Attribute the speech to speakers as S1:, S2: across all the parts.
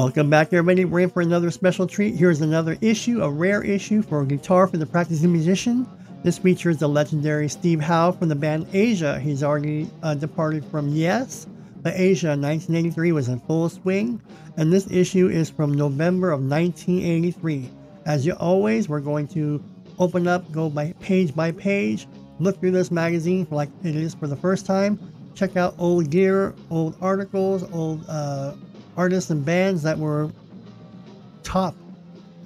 S1: Welcome back, everybody. We're in for another special treat. Here's another issue, a rare issue for Guitar for the Practicing Musician. This features the legendary Steve Howe from the band Asia. He's already departed from Yes, but Asia in 1983 was in full swing. And this issue is from November of 1983. As you always, we're going to open up, go by page, look through this magazine like it is for the first time. Check out old gear, old articles, old artists and bands that were top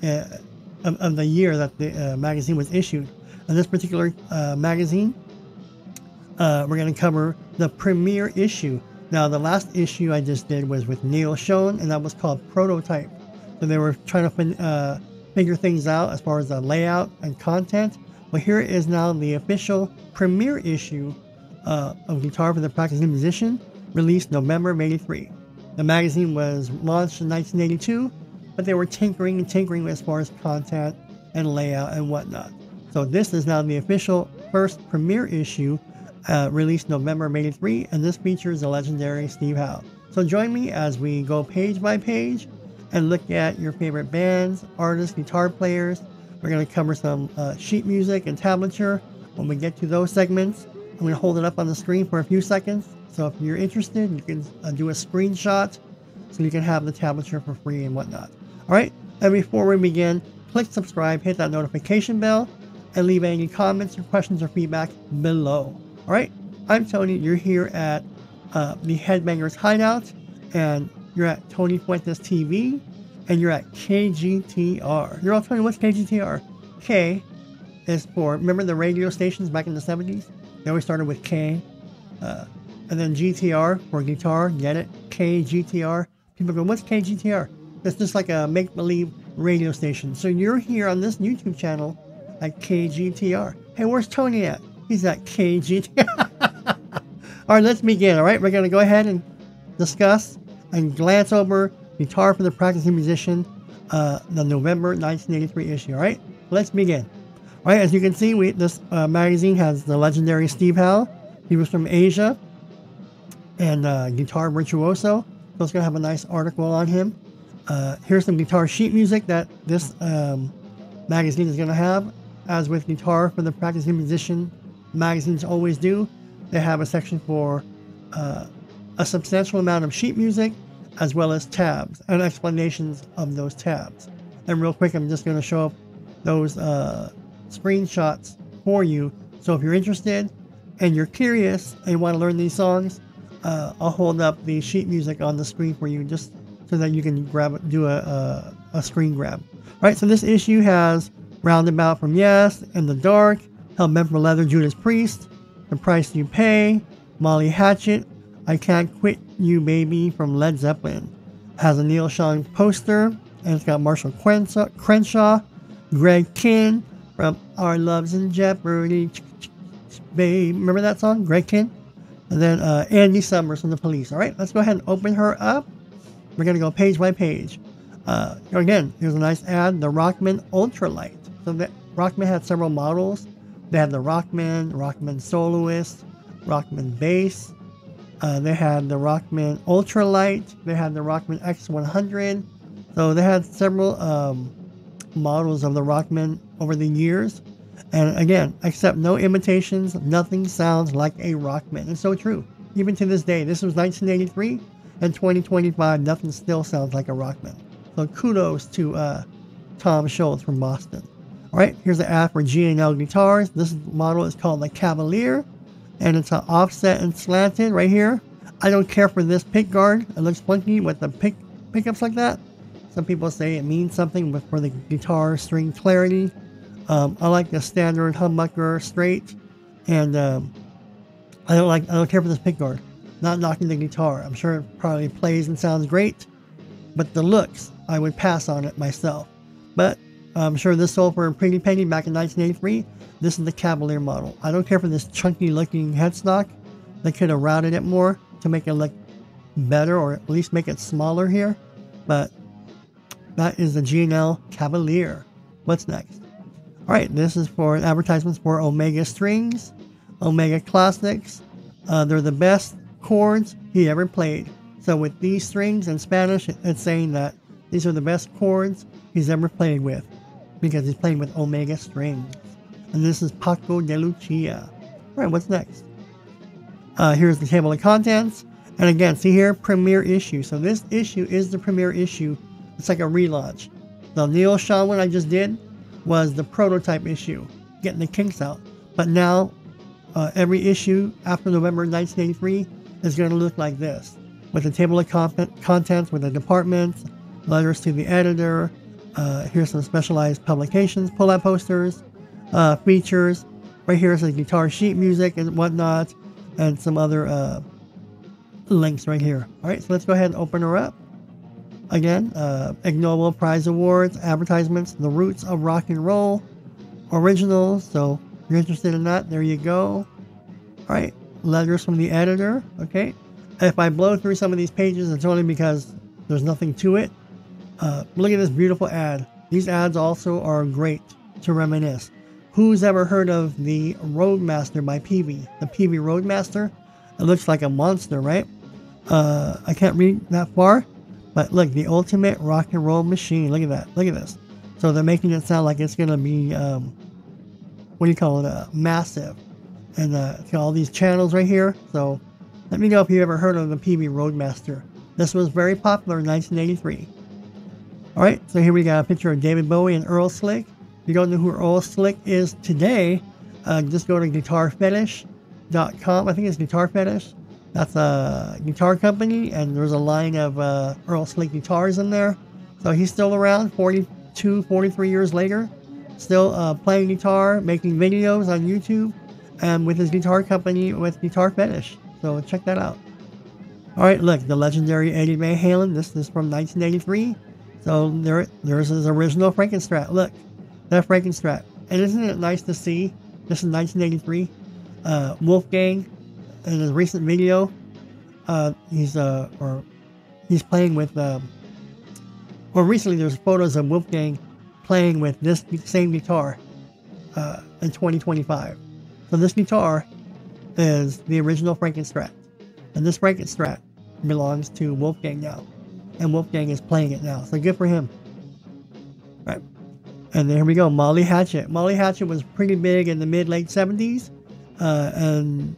S1: of the year that the magazine was issued. In this particular magazine, we're going to cover the premiere issue. Now, the last issue I just did was with Neil Schon, and that was called Prototype. So they were trying to figure things out as far as the layout and content. Well, here is now the official premiere issue of Guitar for the Practicing Musician, released November of '83. The magazine was launched in 1982, but they were tinkering as far as content and layout and whatnot. So this is now the official first premiere issue, released November of '83, and this features the legendary Steve Howe. So join me as we go page by page and look at your favorite bands, artists, guitar players. We're going to cover some sheet music and tablature. When we get to those segments, I'm going to hold it up on the screen for a few seconds. So if you're interested, you can do a screenshot so you can have the tablature for free and whatnot. All right, and before we begin, click subscribe, hit that notification bell, and leave any comments or questions or feedback below. All right, I'm Tony. You're here at the Headbangers Hideout, and you're at Tony Fuentes TV, and you're at KGTR. You're all Tony, what's KGTR? K is for, remember the radio stations back in the 70s? They always started with K. And then GTR for guitar, get it? KGTR. People go, what's KGTR? It's just like a make-believe radio station. So you're here on this YouTube channel at KGTR. Hey, where's Tony at? He's at KGTR. All right, let's begin, all right? We're going to go ahead and discuss and glance over Guitar for the Practicing Musician, the November 1983 issue, all right? Let's begin. All right, as you can see, this magazine has the legendary Steve Howe. He was from Asia and guitar virtuoso. So it's going to have a nice article on him. Here's some guitar sheet music that this magazine is going to have. As with Guitar for the Practicing Musician magazines always do, they have a section for a substantial amount of sheet music as well as tabs and explanations of those tabs. And real quick, I'm just going to show up those screenshots for you. So if you're interested and you're curious and you want to learn these songs, I'll hold up the sheet music on the screen for you just so that you can do a screen grab. All right, so this issue has Roundabout from Yes, In the Dark, Hell Bent for Leather, Judas Priest, The Price You Pay, Molly Hatchet, I Can't Quit You Baby from Led Zeppelin. It has a Neil Schon poster, and it's got Marshall Crenshaw, Greg Kihn from Our Love's in Jeopardy, babe. Remember that song, Greg Kihn? And then Andy Summers from the Police. All right, let's go ahead and open her up. We're going to go page by page. Again, here's a nice ad, the Rockman Ultralight. So the Rockman had several models. They had the Rockman Soloist, Rockman Bass. They had the Rockman Ultralight. They had the Rockman X100. So they had several models of the Rockman over the years. And again, except no imitations, nothing sounds like a Rockman. It's so true. Even to this day, this was 1983, and 2025, nothing still sounds like a Rockman. So kudos to Tom Schultz from Boston. All right, here's an ad for G&L guitars. This model is called the Cavalier, and it's offset and slanted right here. I don't care for this pick guard. It looks funky with the pickups like that. Some people say it means something for the guitar string clarity. I like the standard humbucker straight, and I don't care for this pickguard. Not knocking the guitar. I'm sure it probably plays and sounds great, but the looks, I would pass on it myself. But I'm sure this sold for a pretty penny back in 1983. This is the Cavalier model. I don't care for this chunky looking headstock. They could have routed it more to make it look better, or at least make it smaller here. But that is the G&L Cavalier. What's next? All right, this is for advertisements for Omega strings, Omega Classics. They're the best chords he ever played. So with these strings in Spanish, it's saying that These are the best chords he's ever played with, because he's playing with Omega strings. And this is Paco de Lucia. Alright, what's next? Here's the table of contents. And again, see here, premiere issue. So this issue is the premiere issue. It's like a relaunch. The Neil Sean one I just did was the prototype issue, getting the kinks out. But now, every issue after November 1983 is going to look like this, with the table of contents, with the departments, letters to the editor. Here's some specialized publications, pull-out posters, features. Right here is the guitar sheet music and whatnot, and some other links right here. All right, so let's go ahead and open her up. Again, Ig Nobel Prize Awards, advertisements, the roots of rock and roll, originals. So if you're interested in that, there you go. All right, letters from the editor. Okay, if I blow through some of these pages, it's only because there's nothing to it. Look at this beautiful ad. These ads also are great to reminisce. Who's ever heard of the Roadmaster by Peavey? The Peavey Roadmaster? It looks like a monster, right? I can't read that far, but look, the ultimate rock and roll machine. Look at that. Look at this. So they're making it sound like it's going to be, what do you call it? Massive. And it's got all these channels right here. So let me know if you ever heard of the Peavey Roadmaster. This was very popular in 1983. Alright, so here we got a picture of David Bowie and Earl Slick. If you don't know who Earl Slick is today, just go to guitarfetish.com. I think it's Guitar Fetish. That's a guitar company, and there's a line of Earl Slick guitars in there. So he's still around 42, 43 years later. Still playing guitar, making videos on YouTube, and with his guitar company with Guitar Fetish. So check that out. Alright, look, the legendary Eddie Van Halen. This is from 1983. So there's his original Frankenstrat. Look, that Frankenstrat. And isn't it nice to see? This is 1983. Wolfgang, in his recent video, he's playing with, recently there's photos of Wolfgang playing with this same guitar in 2025. So this guitar is the original Frankenstrat. And this Frankenstrat belongs to Wolfgang now. And Wolfgang is playing it now. So good for him. Right. And there we go. Molly Hatchet. Molly Hatchet was pretty big in the mid-late 70s. And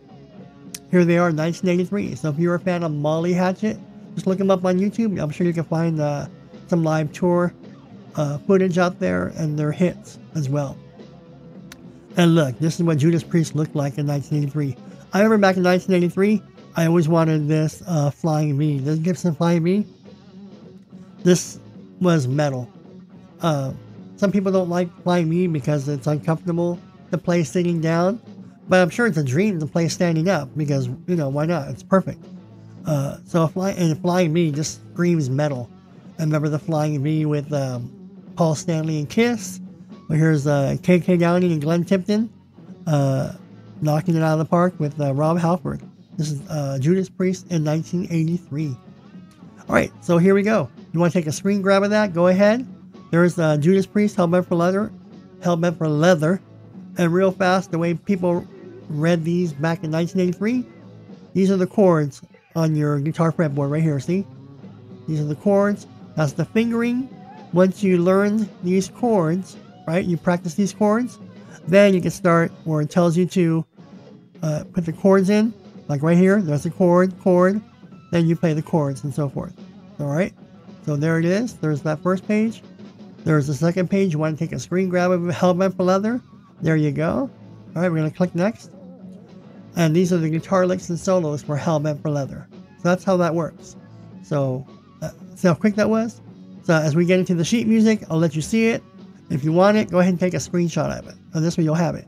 S1: here they are in 1983. So if you're a fan of Molly Hatchet, just look them up on YouTube. I'm sure you can find some live tour footage out there and their hits as well. And look, this is what Judas Priest looked like in 1983. I remember back in 1983, I always wanted this Flying V. This Gibson Flying V. This was metal. Some people don't like Flying V because it's uncomfortable to play sitting down. But I'm sure it's a dream to play standing up because, you know, why not? It's perfect. So Flying V just screams metal. I remember the Flying V with Paul Stanley and Kiss. Well, here's K.K. Downey and Glenn Tipton knocking it out of the park with Rob Halford. This is Judas Priest in 1983. Alright, so here we go. You want to take a screen grab of that? Go ahead. There's Judas Priest, Hellbent for Leather. And real fast, the way people read these back in 1983, these are the chords on your guitar fretboard right here, see? These are the chords. That's the fingering. Once you learn these chords, right, you practice these chords, then you can start where it tells you to put the chords in, like right here, there's a chord, then you play the chords and so forth. Alright, so there it is. There's that first page. There's the second page. You want to take a screen grab of Hellbent for Leather. There you go. Alright, we're going to click next. And these are the guitar licks and solos for Hellbent for Leather. So that's how that works. So, see how quick that was? So as we get into the sheet music, I'll let you see it. If you want it, go ahead and take a screenshot of it. And this way you'll have it.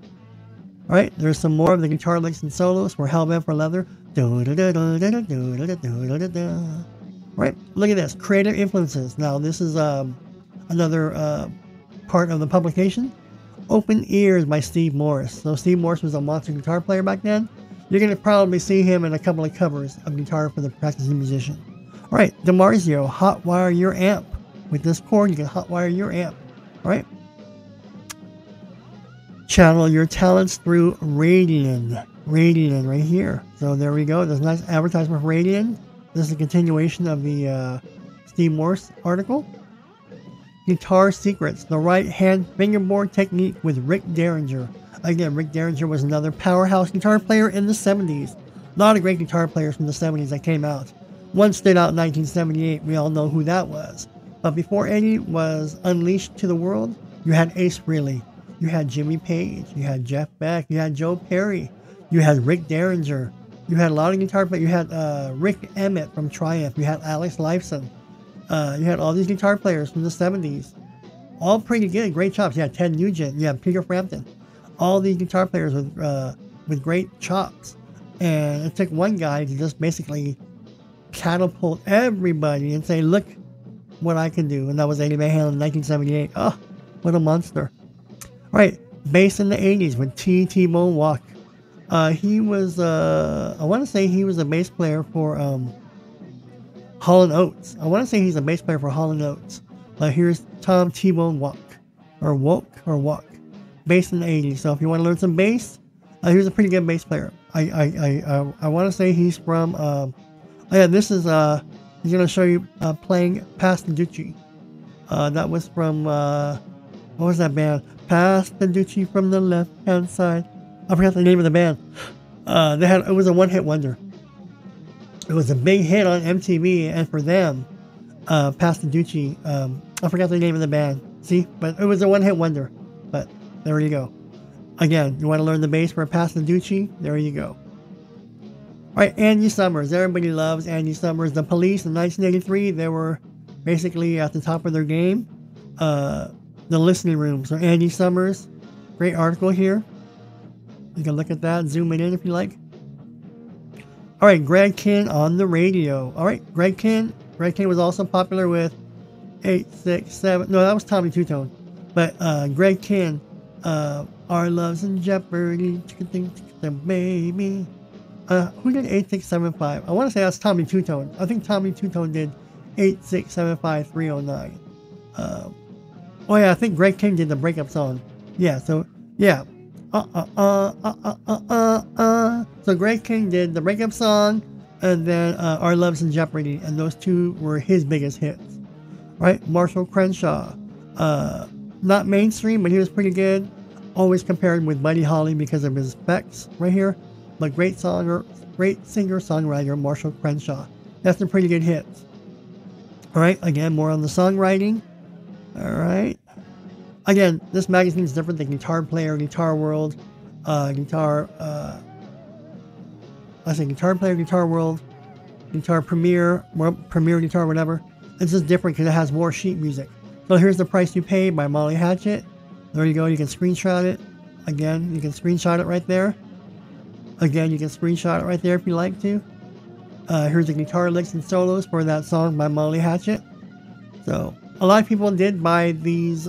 S1: Alright, there's some more of the guitar licks and solos for Hellbent for Leather. Right, look at this. Creative influences. Now this is another part of the publication. Open Ears by Steve Morse. So Steve Morse was a monster guitar player back then. You're going to probably see him in a couple of covers of Guitar for the Practicing Musician. Alright, DiMarzio, hotwire your amp. With this cord, you can hotwire your amp. Alright. Channel your talents through Radian. Radian right here. So there we go. There's a nice advertisement for Radian. This is a continuation of the Steve Morse article. Guitar Secrets, the right hand fingerboard technique with Rick Derringer. Again, Rick Derringer was another powerhouse guitar player in the 70s. A lot of great guitar players from the 70s that came out. One stood out in 1978. We all know who that was. But before Eddie was unleashed to the world, you had Ace Frehley. You had Jimmy Page. You had Jeff Beck. You had Joe Perry. You had Rick Derringer. You had a lot of guitar players. You had Rick Emmett from Triumph. You had Alex Lifeson. You had all these guitar players from the 70s. All pretty good, great chops. You had Ted Nugent. You had Peter Frampton. All these guitar players with great chops. And it took one guy to just basically catapult everybody and say, look what I can do. And that was Eddie Van Halen in 1978. Oh, what a monster. All right, bass in the 80s with T-Bone Walk. He was, I want to say he was a bass player for Hall & Oates. I want to say he's a bass player for Hall & Oates. Here's Tom T-Bone Walk. Or Walk. Bass in the 80s. So if you want to learn some bass, he was a pretty good bass player. I want to say he's from, oh yeah, this is, he's going to show you playing Pastaducci. That was from, what was that band? Pastaducci from the left-hand side. I forgot the name of the band. It was a one-hit wonder. It was a big hit on MTV, and for them, Pastaducci, I forgot the name of the band. See? But it was a one-hit wonder. But there you go. Again, you want to learn the bass for Pastaducci? There you go. Alright, Andy Summers. Everybody loves Andy Summers. The Police in 1983, they were basically at the top of their game. The Listening Room. So Andy Summers, great article here. You can look at that, zoom it in if you like. Alright, Greg Kihn on the radio. Alright, Greg Kihn. Greg Kihn was also popular with 867. No, that was Tommy Two-Tone. But Greg Kihn, Our Love's in Jeopardy, baby. Who did 8675? I want to say that's Tommy Two-Tone. I think Tommy Two-Tone did 8675309. Oh yeah, I think Greg Kihn did the breakup song. Yeah, so yeah. So Greg Kihn did the breakup song, and then Our Love's in Jeopardy, and those two were his biggest hits. Right? Marshall Crenshaw. Not mainstream, but he was pretty good. Always compared with Buddy Holly because of his specs right here. But great singer-songwriter Marshall Crenshaw. That's some pretty good hits. Alright, again, more on the songwriting. Alright. Again, this magazine is different than Guitar Player, Guitar World, Guitar Player, Guitar World, Guitar Premier, Premier Guitar, whatever. It's just different because it has more sheet music. So here's The Price You Pay by Molly Hatchet. There you go, you can screenshot it. Again, you can screenshot it right there. Again, you can screenshot it right there if you like to. Here's the guitar licks and solos for that song by Molly Hatchet. So, a lot of people did buy these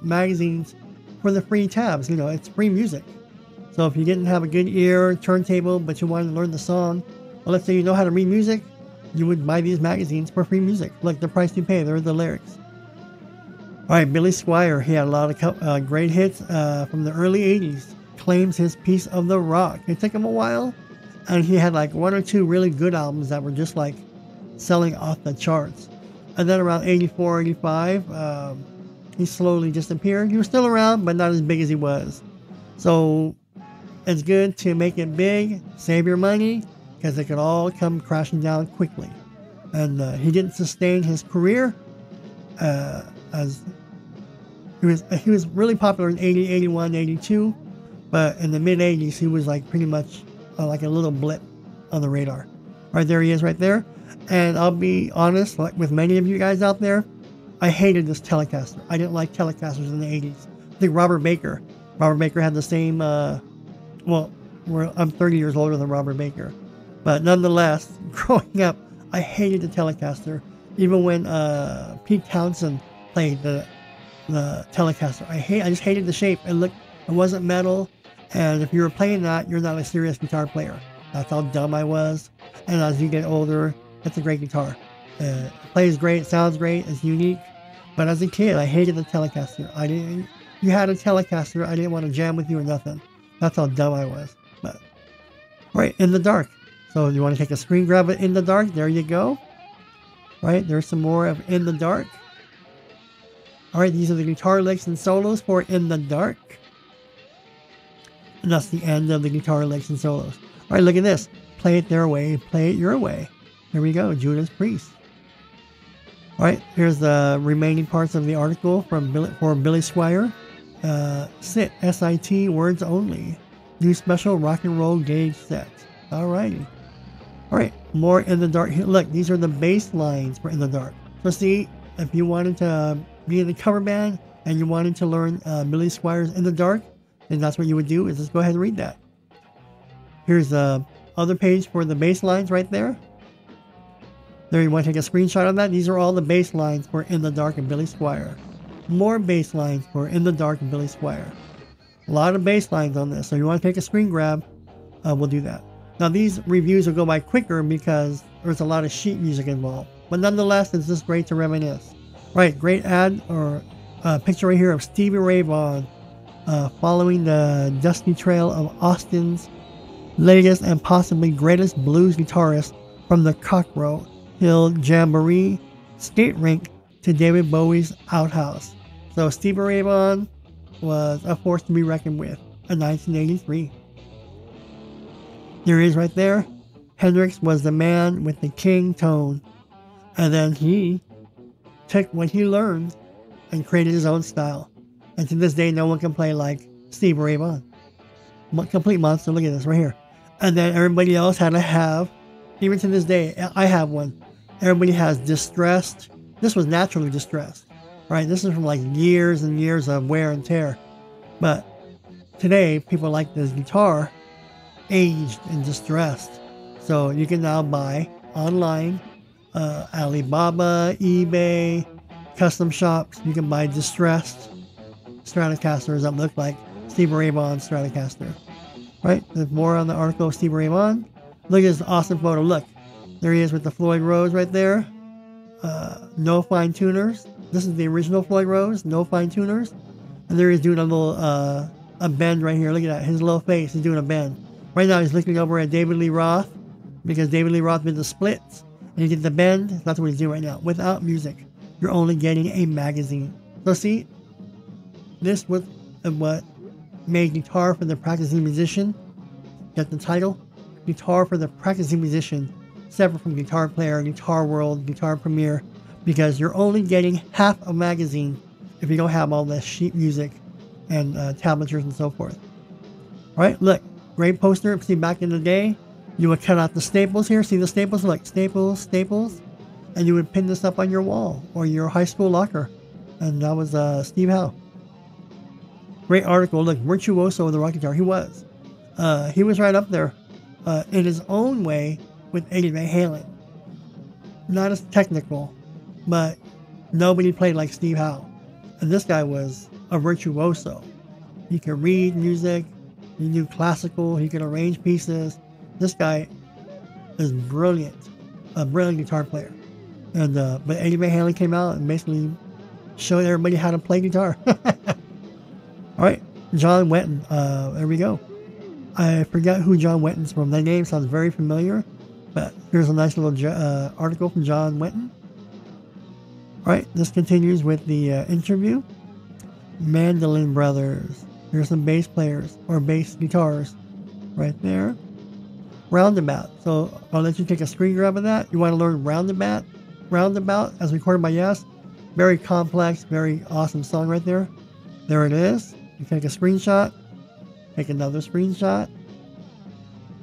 S1: magazines for the free tabs. You know, it's free music. So if you didn't have a good ear, turntable, but you wanted to learn the song, well, let's say you know how to read music, you would buy these magazines for free music. Like The Price You Pay, there are the lyrics. Alright, Billy Squier, he had a lot of great hits from the early 80s. Claims his Piece of the Rock. It took him a while, and he had like one or two really good albums that were just like selling off the charts. And then around 84, 85, he slowly disappeared. He was still around, but not as big as he was. So it's good to make it big, save your money, because it could all come crashing down quickly. And he didn't sustain his career as he was really popular in 80, 81, 82, but in the mid 80s he was like pretty much like a little blip on the radar. Right there he is right there. And I'll be honest, like with many of you guys out there, I hated this Telecaster. I didn't like Telecasters in the 80s. I think Robert Baker had the same, well, I'm 30 years older than Robert Baker. But nonetheless, growing up, I hated the Telecaster. Even when Pete Townsend played the Telecaster, I just hated the shape. It wasn't metal, and if you were playing that, you're not a serious guitar player. That's how dumb I was. And as you get older, it's a great guitar. It plays great, it sounds great, it's unique. But as a kid, I hated the Telecaster. You had a Telecaster, I didn't want to jam with you or nothing. That's how dumb I was. But right, In the Dark. So you want to take a screen grab of In the Dark? There you go. Right, there's some more of In the Dark. All right, these are the guitar licks and solos for In the Dark. And that's the end of the guitar licks and solos. All right, look at this. Play it their way, play it your way. Here we go, Judas Priest. All right, here's the remaining parts of the article for Billy Squier. SIT, S-I-T, words only. New special rock and roll gauge set. All righty. All right, more In the Dark. Look, these are the bass lines for In the Dark. So see, if you wanted to be in the cover band and you wanted to learn Billy Squier's In the Dark, then that's what you would do, is just go ahead and read that. Here's the other page for the bass lines right there. There, you want to take a screenshot of that. These are all the bass lines for In the Dark and Billy Squier. More bass lines for In the Dark and Billy Squier. A lot of bass lines on this, so you want to take a screen grab, we'll do that. Now these reviews will go by quicker because there's a lot of sheet music involved, but nonetheless, it's just great to reminisce. Right, great ad or picture right here of Stevie Ray Vaughan following the dusty trail of Austin's latest and possibly greatest blues guitarist from the Cockrell Hill Jamboree skate rink to David Bowie's outhouse. So Stevie Ray Vaughan was a force to be reckoned with in 1983. There he is right there. Hendrix was the man with the king tone. And then he took what he learned and created his own style. And to this day, no one can play like Stevie Ray Vaughan. Complete monster. Look at this right here. And then everybody else had to have, even to this day, I have one. Everybody has distressed. This was naturally distressed, right? This is from like years and years of wear and tear. But today, people like this guitar aged and distressed. So you can now buy online, Alibaba, eBay, custom shops. You can buy distressed Stratocasters that look like Stevie Ray Vaughan Stratocaster. Right? There's more on the article of Stevie Ray Vaughan. Look at this awesome photo. Look. There he is with the Floyd Rose right there. No fine tuners. This is the original Floyd Rose. No fine tuners. And there he's doing a little a bend right here. Look at that. His little face. He's doing a bend. Right now he's looking over at David Lee Roth because David Lee Roth did the splits. And he did the bend. That's what he's doing right now. Without music. You're only getting a magazine. So see, this was what made Guitar for the Practicing Musician. Get the title? Guitar for the Practicing Musician. Separate from Guitar Player, Guitar World, Guitar Premiere, because you're only getting half a magazine if you don't have all the sheet music and tablatures and so forth. All right, look, great poster. See, back in the day, you would cut out the staples here. See the staples? Look, staples, staples. And you would pin this up on your wall or your high school locker. And that was Steve Howe. Great article. Look, virtuoso of the rock guitar. He was right up there in his own way with Eddie Van Halen. Not as technical, but nobody played like Steve Howe. And this guy was a virtuoso. He could read music, he knew classical, he could arrange pieces. This guy is brilliant, a brilliant guitar player. And but Eddie Van Halen came out and basically showed everybody how to play guitar. All right, John Wetton, there we go. I forgot who John Wetton's from. That name sounds very familiar. But here's a nice little article from John Wetton. All right, this continues with the interview. Mandolin Brothers. Here's some bass players or bass guitars right there. Roundabout. So I'll let you take a screen grab of that. You want to learn Roundabout? Roundabout as recorded by Yes. Very complex, very awesome song right there. There it is. You take a screenshot. Take another screenshot.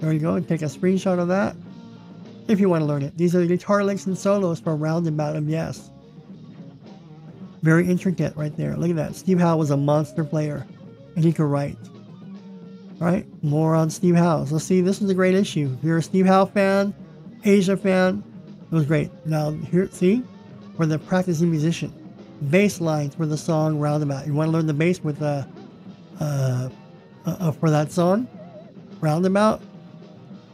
S1: There you go. And take a screenshot of that. If you want to learn it. These are the guitar licks and solos for Roundabout of Yes. Very intricate right there. Look at that. Steve Howe was a monster player. And he could write. Alright, more on Steve Howe. So see, this is a great issue. If you're a Steve Howe fan, Asia fan, it was great. Now, here, see? For the practicing musician. Bass lines for the song Roundabout. You want to learn the bass with for that song? Roundabout?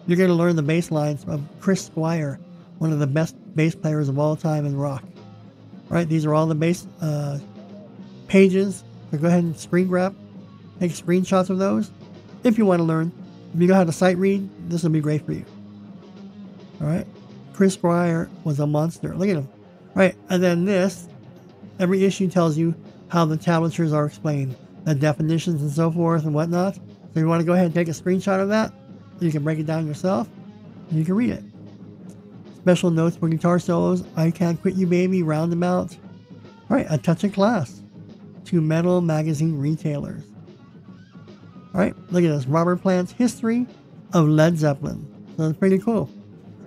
S1: You're going to learn the bass lines of Chris Squire, one of the best bass players of all time in rock. All right, these are all the bass pages. So go ahead and screen grab. Take screenshots of those. If you want to learn. If you know how to sight read, this will be great for you. All right. Chris Squire was a monster. Look at him. All right, and then this, every issue tells you how the tablatures are explained, the definitions and so forth and whatnot. So you want to go ahead and take a screenshot of that. You can break it down yourself and you can read it. Special notes for guitar solos. I Can't Quit You Baby, Roundabout. Alright, A Touch of Class. To Metal Magazine Retailers. Alright, look at this. Robert Plant's History of Led Zeppelin. So it's pretty cool.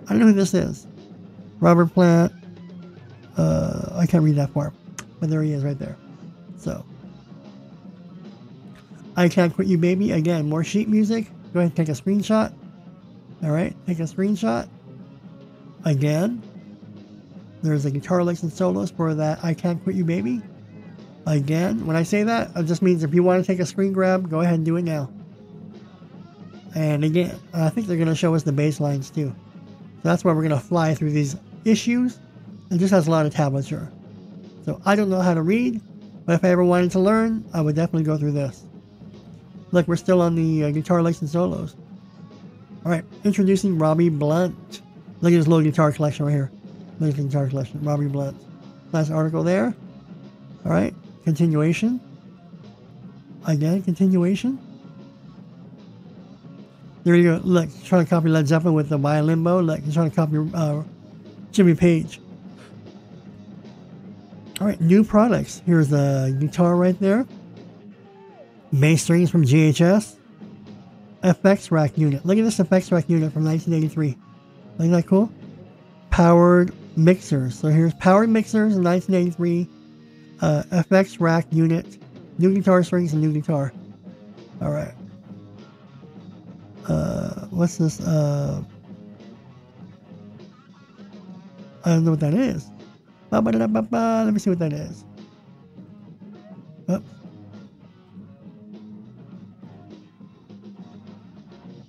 S1: I don't know who this is. Robert Plant. I can't read that far. But there he is right there. So. I Can't Quit You Baby. Again, more sheet music. Go ahead and take a screenshot. Alright, take a screenshot. Again. There's a guitar licks and solos for that I Can't Quit You Baby. Again, when I say that, it just means if you want to take a screen grab, go ahead and do it now. And again, I think they're going to show us the bass lines too. So that's why we're going to fly through these issues. It just has a lot of tablature. So I don't know how to read, but if I ever wanted to learn, I would definitely go through this. Look, we're still on the guitar licks and solos. Alright, introducing Robbie Blunt. Look at his little guitar collection right here. Look at the guitar collection, Robbie Blunt. Nice article there. Alright, continuation. Again, continuation. There you go. Look, he's trying to copy Led Zeppelin with the violin bow. Look, he's trying to copy Jimmy Page. Alright, new products. Here's the guitar right there. Bass strings from GHS. FX rack unit. Look at this FX rack unit from 1983. Isn't that cool? Powered mixers. So here's powered mixers in 1983. FX rack unit. New guitar strings and new guitar. Alright. What's this? I don't know what that is. Let me see what that is. Oops.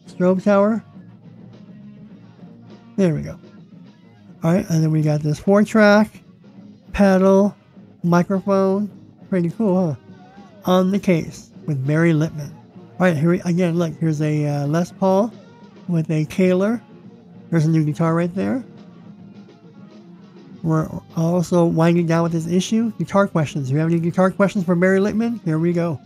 S1: Strobe tower. There we go. Alright, and then we got this 4-track, pedal, microphone. Pretty cool, huh? On the case with Barry Littman. Alright, here again, look, here's a Les Paul with a Kaler. There's a new guitar right there. We're also winding down with this issue. Guitar questions. Do you have any guitar questions for Barry Littman? Here we go.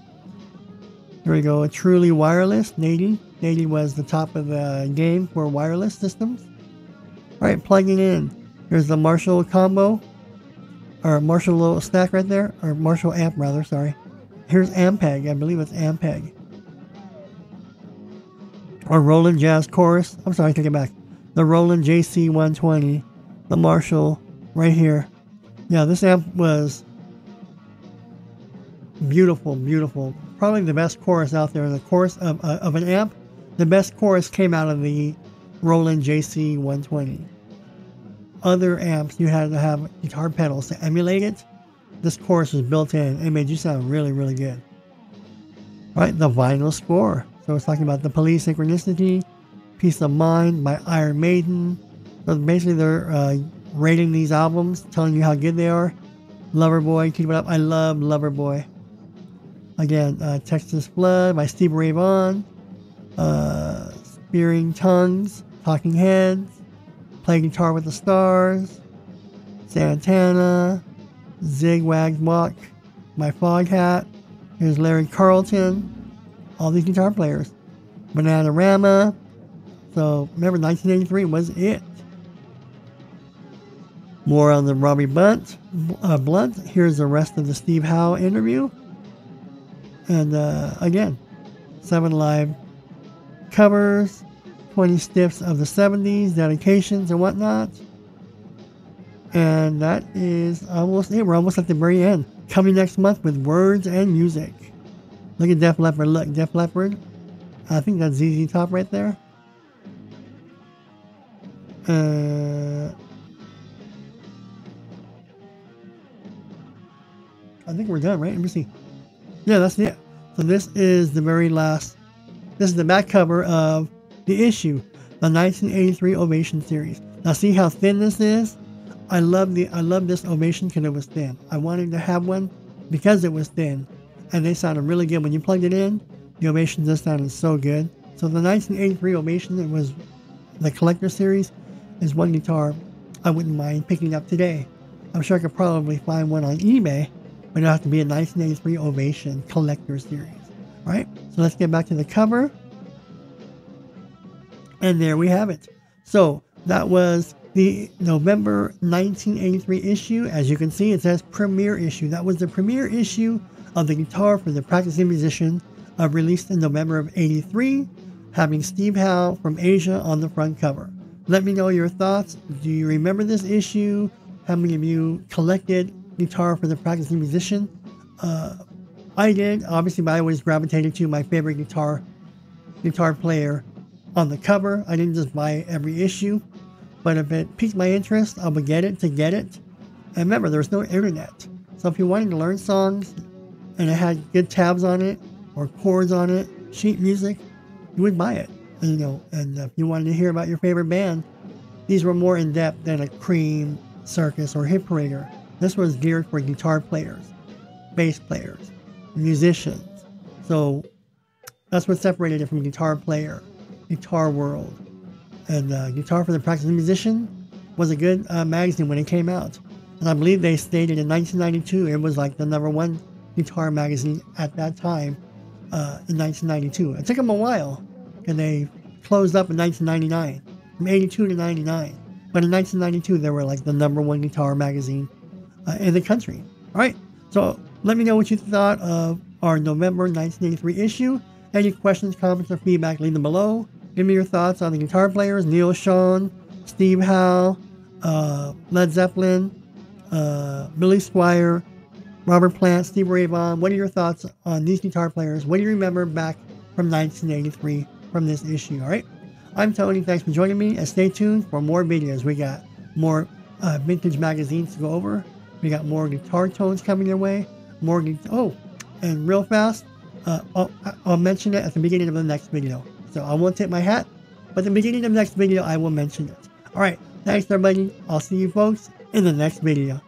S1: Here we go. A truly wireless. 80. 80 was the top of the game for wireless systems. Alright, plugging in. Here's the Marshall combo. Or Marshall little stack right there. Or Marshall amp rather, sorry. Here's Ampeg. I believe it's Ampeg. Or Roland Jazz Chorus. I'm sorry, take it back. The Roland JC120. The Marshall right here. Yeah, this amp was beautiful, beautiful. Probably the best chorus out there. The chorus of an amp. The best chorus came out of the Roland JC120. Other amps, you had to have guitar pedals to emulate it. This chorus was built in. It made you sound really, really good. Alright, the vinyl score. So it's talking about The Police, Synchronicity, Peace of Mind by Iron Maiden. So basically they're rating these albums, telling you how good they are. Loverboy, keep it up. I love Loverboy. Again, Texas Flood by Stevie Ray Vaughan. Spearing Tongues, Talking Heads. Play Guitar with the Stars. Santana. Zigwag Walk by Foghat. Here's Larry Carlton. All these guitar players. Bananarama. So remember, 1983 was it. More on the Robbie Blunt. Here's the rest of the Steve Howe interview. And again, 7 live covers, 20 stiffs of the 70s, dedications and whatnot. And that is almost it. We're almost at the very end. Coming next month with Words and Music. Look at Def Leppard. Look, Def Leppard. I think that's ZZ Top right there. I think we're done, right? Let me see. Yeah, that's it. So this is the very last. This is the back cover of the issue, the 1983 Ovation series. Now see how thin this is? I love this Ovation because it was thin. I wanted to have one because it was thin, and they sounded really good when you plugged it in. The Ovation just sounded so good. So the 1983 Ovation, it was the collector series, is one guitar I wouldn't mind picking up today. I'm sure I could probably find one on eBay but it'll have to be a 1983 Ovation Collector Series. All right, so let's get back to the cover. And there we have it. So that was the November 1983 issue. As you can see, it says premiere issue. That was the premiere issue of the Guitar for the Practicing Musician, released in November of 83, having Steve Howe from Asia on the front cover. Let me know your thoughts. Do you remember this issue? How many of you collected Guitar for the Practicing Musician? I did, obviously, but I always gravitated to my favorite guitar player on the cover. I didn't just buy every issue, but if it piqued my interest, I would get it to get it. And remember, there was no internet. So if you wanted to learn songs and it had good tabs on it or chords on it, sheet music, you would buy it. And, and if you wanted to hear about your favorite band, these were more in depth than a Cream, Circus, or Hit Parader. This was geared for guitar players, bass players, musicians. So that's what separated it from Guitar Player, Guitar World. And Guitar for the Practicing Musician was a good magazine when it came out. And I believe they stated in 1992 it was like the #1 guitar magazine at that time in 1992. It took them a while, and they closed up in 1999, from 82 to 99. But in 1992, they were like the #1 guitar magazine in the country. All right, so let me know what you thought of our November 1983 issue. Any questions, comments, or feedback, leave them below. Give me your thoughts on the guitar players, Neil Schon, Steve Howe, Led Zeppelin, Billy Squier, Robert Plant, Steve Ray Vaughan. What are your thoughts on these guitar players? What do you remember back from 1983 from this issue? All right, I'm Tony. Thanks for joining me, and stay tuned for more videos. We got more vintage magazines to go over. We got more guitar tones coming your way. And real fast, I'll mention it at the beginning of the next video. So I won't tip my hat, but at the beginning of the next video, I will mention it. All right, thanks everybody. I'll see you folks in the next video.